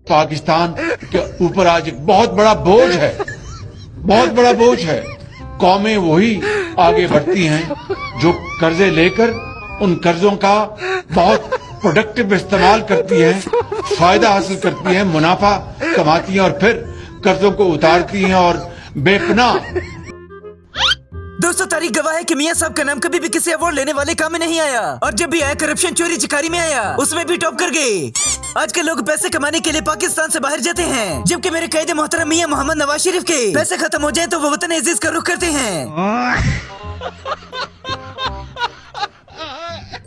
पाकिस्तान के ऊपर आज एक बहुत बड़ा बोझ है, बहुत बड़ा बोझ है। कौमें वही आगे बढ़ती हैं जो कर्जे लेकर उन कर्जों का बहुत प्रोडक्टिव इस्तेमाल करती हैं, फायदा हासिल करती हैं, मुनाफा कमाती हैं और फिर कर्जों को उतारती हैं और बेपनाह। दोस्तों, तारीख गवाह है कि मियां साहब का नाम कभी भी किसी अवार्ड लेने वाले काम में नहीं आया, और जब भी आया करप्शन चोरी चिकारी में आया, उसमें भी टॉप कर गए। आजकल लोग पैसे कमाने के लिए पाकिस्तान से बाहर जाते हैं, जबकि मेरे कायदे मोहतरम मियां मोहम्मद नवाज शरीफ के पैसे खत्म हो जाए तो वो वतन अजीज का रुख करते हैं।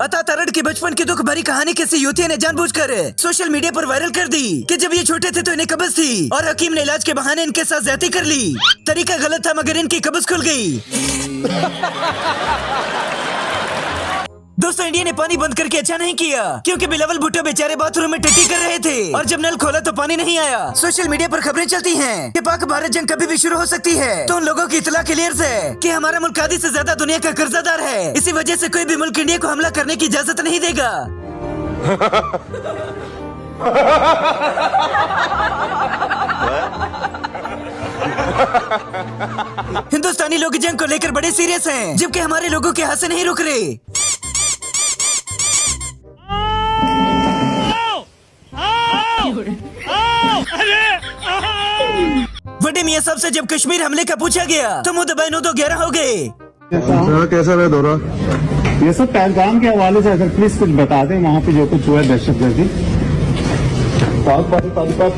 अता तरड़ की बचपन की दुख भरी कहानी किसी युवती ने जानबूझकर सोशल मीडिया पर वायरल कर दी कि जब ये छोटे थे तो इन्हें कब्ज थी और हकीम ने इलाज के बहाने इनके साथ ज्यादती कर ली। तरीका गलत था मगर इनकी कब्ज खुल गई। दोस्तों, इंडिया ने पानी बंद करके अच्छा नहीं किया, क्योंकि बिलावल भुट्टो बेचारे बाथरूम में टट्टी कर रहे थे और जब नल खोला तो पानी नहीं आया। सोशल मीडिया पर खबरें चलती हैं कि पाक भारत जंग कभी भी शुरू हो सकती है, तो उन लोगों की इतला क्लियर है कि हमारा मुल्क आधी से ज्यादा दुनिया का कर्जदार है। इसी वजह से कोई भी मुल्क इंडिया को हमला करने की इजाजत नहीं देगा। हिंदुस्तानी लोग जंग को लेकर बड़े सीरियस हैं, जबकि हमारे लोगों के हाथ से नहीं रुक रहे। बड़े मियां साहब से जब कश्मीर हमले का पूछा गया तो मुंह दबाए 9-2-11 हो गए। कैसा रहा दौरा? ये सब पहलगाम के हवाले से अगर प्लीज कुछ बता दें, वहाँ पे जो कुछ हुआ है दहशतगर्दी।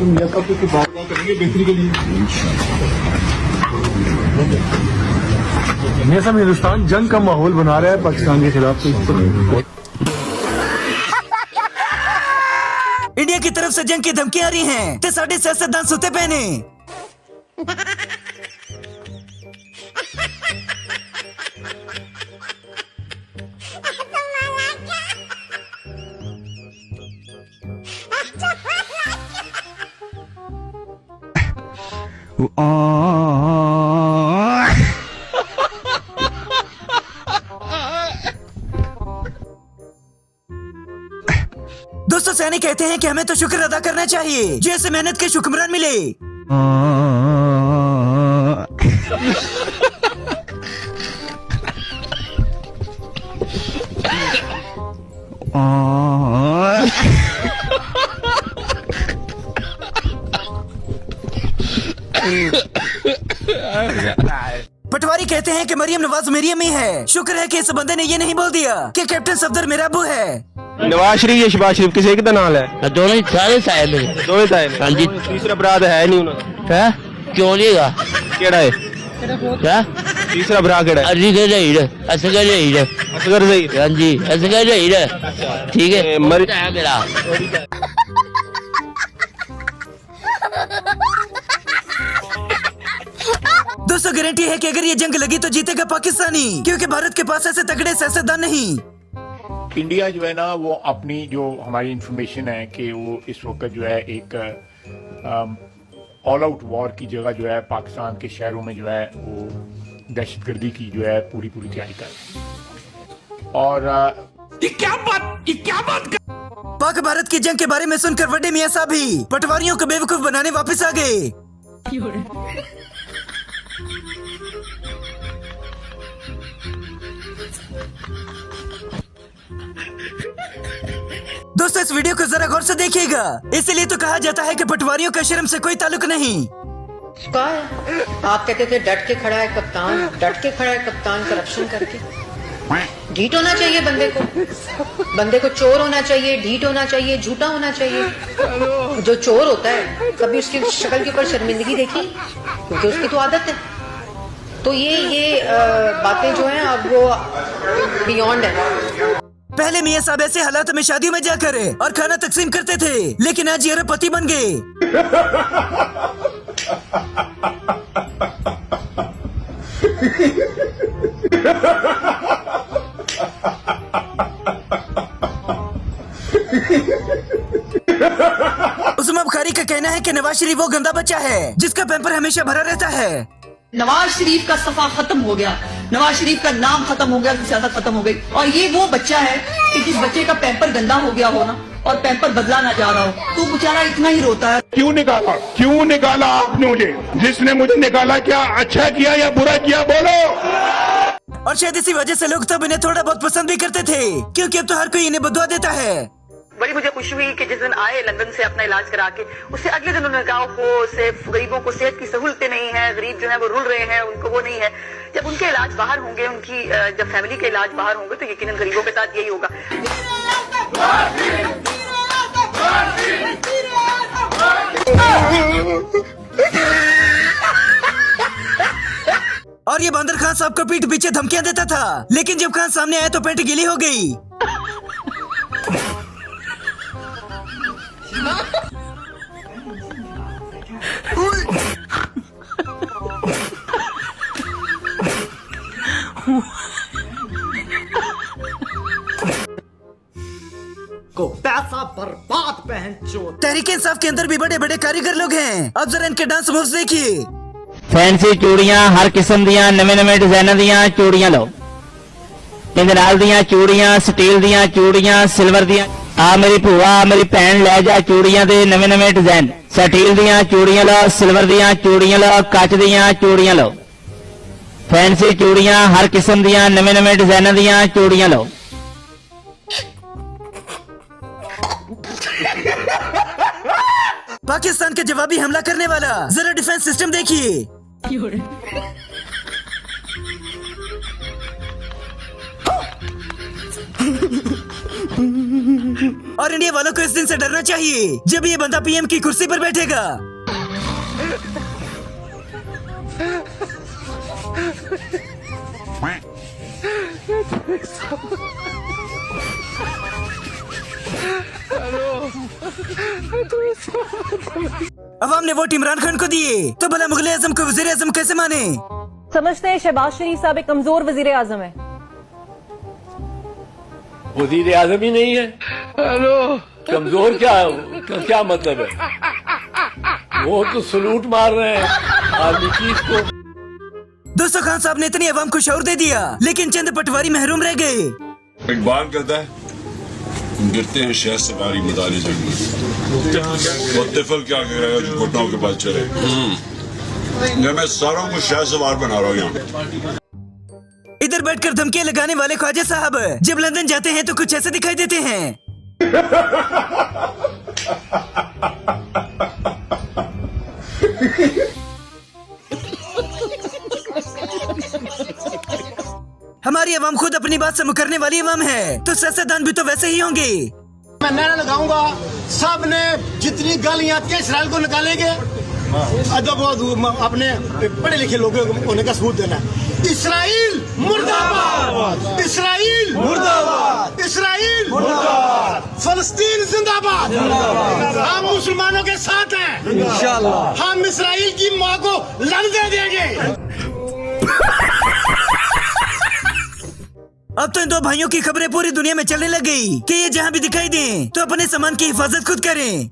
मियां साहब की बात करेंगे बेहतरी के लिए। मियां साहब, हिंदुस्तान जंग का माहौल बना रहा है पाकिस्तान के खिलाफ। इंडिया की तरफ से जंग की धमकियां आ रही हैं, तो साढ़े सियासतदान सुते पहने। दोस्तों, सैनिक कहते हैं कि हमें तो शुक्र अदा करना चाहिए जो ऐसे मेहनत के शुक्रमरान मिले। पटवारी कहते हैं कि मरियम नवाज मेरी अम्मी है। शुक्र है कि इस बंदे ने ये नहीं बोल दिया कि कैप्टन सफदर मेरा अबू है। नवाज शरीफ या शहबाज शरीफ किसी का नाल है? दोनों ही सारे साहब ने। दोनों साहब? हाँ जी। तीसरा भरा है नहीं उन्होंने? है क्यों नहीं है? केड़ा है क्या तीसरा भरा? केड़ा है? असगर जहीर। असगर जहीर। असगर जहीर? हाँ जी, असगर जहीर। ठीक है, मर है मेरा। दोस्तों, गारंटी है कि अगर ये जंग लगी तो जीतेगा पाकिस्तानी, क्योंकि भारत के पास ऐसे तगड़े सियासतदान नहीं। इंडिया जो है ना, वो अपनी जो हमारी इंफॉर्मेशन है कि वो इस वक्त जो है एक ऑल आउट वॉर की जगह जो है पाकिस्तान के शहरों में जो है वो दहशतगर्दी की जो है पूरी तैयारी कर रहे हैं। और ये क्या बात पाक भारत की जंग के बारे में सुनकर बड़े मियां साहब भी पटवारियों को बेवकूफ बनाने वापस आ गए। दोस्तों, इस वीडियो को जरा गौर से देखिएगा। इसलिए तो कहा जाता है कि पटवारियों का शर्म से कोई ताल्लुक नहीं। आप कहते थे डट के खड़ा है कप्तान, डट के खड़ा है कप्तान करप्शन करके। ढीठ होना चाहिए बंदे को चोर होना चाहिए, ढीठ होना चाहिए, झूठा होना चाहिए। जो चोर होता है कभी उसकी शक्ल के ऊपर शर्मिंदगी देखी? क्योंकि उसकी तो आदत है। तो ये बातें जो हैं अब वो बियॉन्ड है। पहले मियां साहब ऐसे हालात में शादियों में जाकर और खाना तकसीम करते थे, लेकिन आज ये अरबपति बन गए। उस्मा बुखारी का कहना है कि नवाज शरीफ वो गंदा बच्चा है जिसका पैम्पर हमेशा भरा रहता है। नवाज शरीफ का सफा खत्म हो गया, नवाज शरीफ का नाम खत्म हो गया, सियासत खत्म हो गई। और ये वो बच्चा है कि जिस बच्चे का पैम्पर गंदा हो गया हो ना, और पैम्पर बदला ना जा रहा हो तो बेचारा इतना ही रोता है। क्यों निकाला आपने मुझे? जिसने मुझे निकाला क्या अच्छा किया या बुरा किया बोलो? और शायद इसी वजह से लोग तब इन्हें थोड़ा बहुत पसंद भी करते थे, क्योंकि अब तो हर कोई इन्हें बदुआ देता है। बड़ी मुझे खुशी हुई कि जिस दिन आए लंदन से अपना इलाज करा के, उससे अगले दिन उन्होंने कहा को सिर्फ गरीबों को सेहत की सहूलतें नहीं है, गरीब जो है वो रुल रहे हैं, उनको वो नहीं है। जब उनके इलाज बाहर होंगे, उनकी जब फैमिली के इलाज बाहर होंगे तो यकीनन गरीबों के साथ यही होगा। और ये बंदर खान साहब को पीठ पीछे धमकियां देता था, लेकिन जब खान सामने आया तो पेट गीली हो गई। को पैसा बर्बाद पहन चोट। तहरीक इंसाफ के अंदर भी बड़े बड़े कारीगर लोग हैं, अब जरा इनके डांस मूव्स देखिए। फैंसी चूड़ियां हर किस्म दियां नवे नवे डिजाइनर दियां चूड़ियां लो। इहदे नाल दियां चूड़ियां स्टील दियां चूड़ियां सिल्वर दियां। आ मेरी भूआ मेरी भैन ले जा चूड़ियां दे नवे नवे डिजाइन। स्टील दियां चूड़ियां लो, सिल्वर दियां चूड़ियां लो, काच दियां चूड़ियां लो। फैंसी चूड़ियां हर किस्म दियां नवे नवे डिजाइनर दियां चूड़ियां लो। पाकिस्तान के जवाबी हमला करने वाला जरा डिफेंस सिस्टम देखिए। और इंडिया वालों को इस दिन से डरना चाहिए जब ये बंदा पीएम की कुर्सी पर बैठेगा। अवाम ने वोट इमरान खान को दिए तो भला मुगल आजम को वजीर आजम कैसे माने? समझते हैं शहबाज शरीफ साहब एक कमजोर वजीर आजम है। वजीर आजम ही नहीं है। हेलो कमजोर क्या मतलब है? वो तो सलूट मार रहे हैं आर्मी चीफ को। दोस्तों खान साहब ने इतनी अवाम को शौर दे दिया, लेकिन चंद पटवारी महरूम रह गए। इकबाल कहता है गिरते हैं शहर सवारी मदारी जंगल और तिफल क्या करेगा जो घुटनों के पास चले। मैं सारों को शहर सवार बना रहा हूँ यहाँ। इधर बैठकर धमकियां लगाने वाले ख्वाजा साहब जब लंदन जाते हैं तो कुछ ऐसे दिखाई देते हैं। हमारी अवाम खुद अपनी बात से मुकरने वाली अवाम है, तो सियासतदान भी तो वैसे ही होंगे। मैं नारा लगाऊंगा, सब ने जितनी गालियां आती है इसराइल को निकालेंगे। जब वो अपने पढ़े लिखे लोगों को होने का सबूत देना है। इसराइल मुर्दाबाद, इसराइल मुर्दाबाद, इसराइल मुर्दाबाद, फलस्तीन जिंदाबाद। हम मुसलमानों के साथ हैं इंशाअल्लाह। हम इसराइल की माँ को लड़ने देंगे। अब तो इन दो भाइयों की खबरें पूरी दुनिया में चलने लग गई कि ये जहाँ भी दिखाई दें तो अपने सामान की हिफाजत खुद करें।